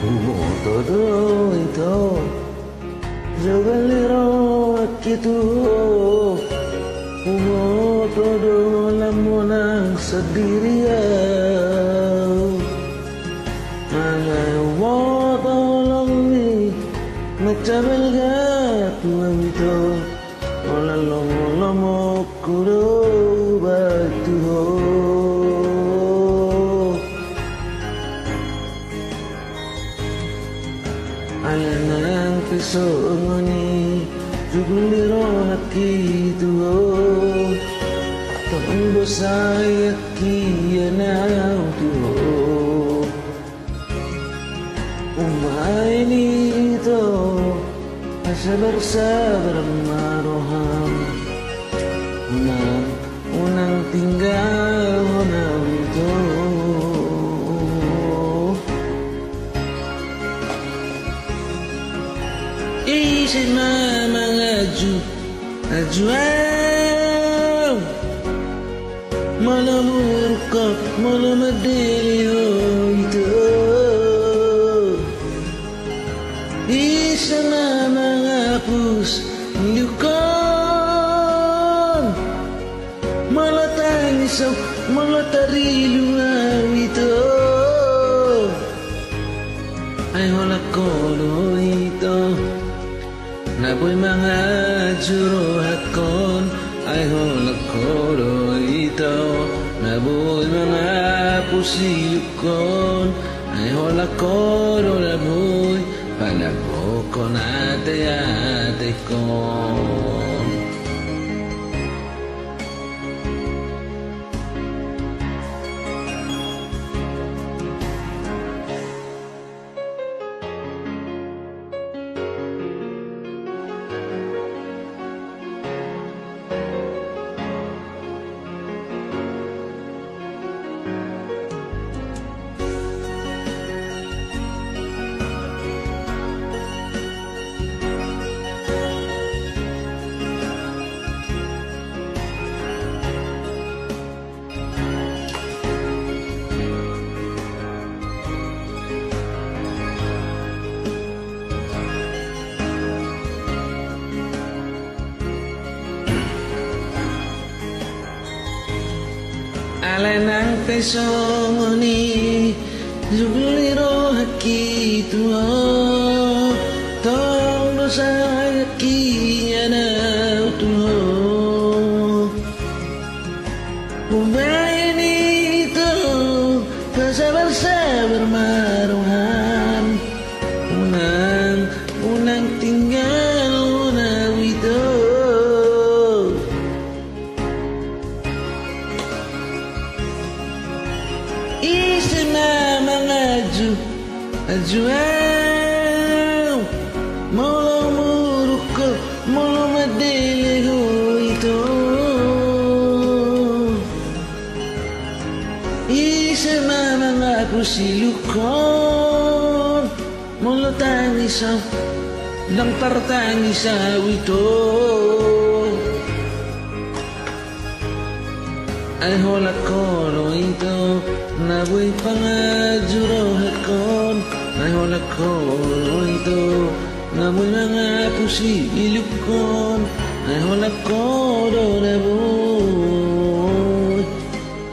todo ito Jogalero kita todo alam mo nang sa diriyaw Malayawa lang ni Nagtabal ka tuwang ito Walang mo kudo batuho Ayan ang piso ngoni Jugliro nakituho Taong bosay at kiyanaw tuho Umay nito Sabar-sabar maroham Unang tinggal na ito Isip na mga ajuaw Malamur ka, malamadilyo ito Isa na mga pus lukon Malatang isaw, malatarilo ito Ay wala ko ito Napoy mga juro hakon Ay wala ko ito Napoy mga pusilukon Ay wala ko napoy Palabo ko na ate ko Alay ng peso ni Jugliro hakitu Tong dosa hakiyana utuho Umay nito Pasabar-sabar maruhan Unang tinggal na wito Isa na mga ajuaw Molo muruk ko, molo madili ko ito Isa na mga pusilukon Molo tangisaw, lang tartangisaw ito Ay hola kono ito Nabuhay pangajuro hakon Ay hola kono ito Nabuhay mga pusilukon Ay hola kono nabuhay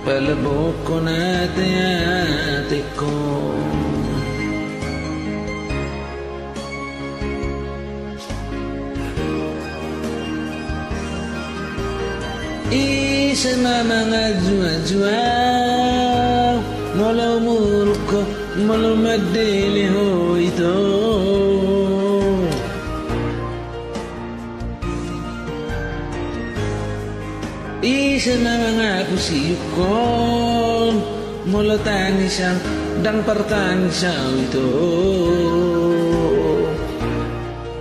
Palabok ko na ate ko Isa na mga juwa-juwa Molo muruk ko, molo madili ho ito Isa na mga kusiyukon Molo tangisang, dang partangisaw ito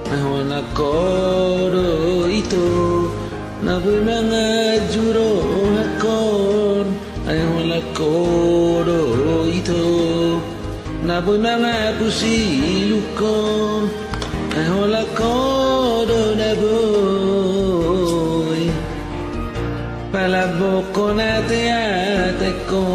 Ahon ako ito Naboy mga juro hakon Ay wala ko ito Naboy mga pusilukon Ay wala ko naboy Palabok ko na ate ko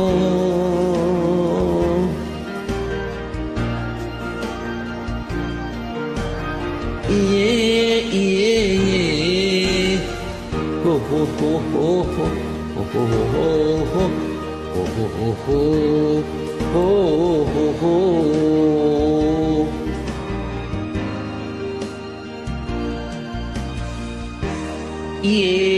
Yeah.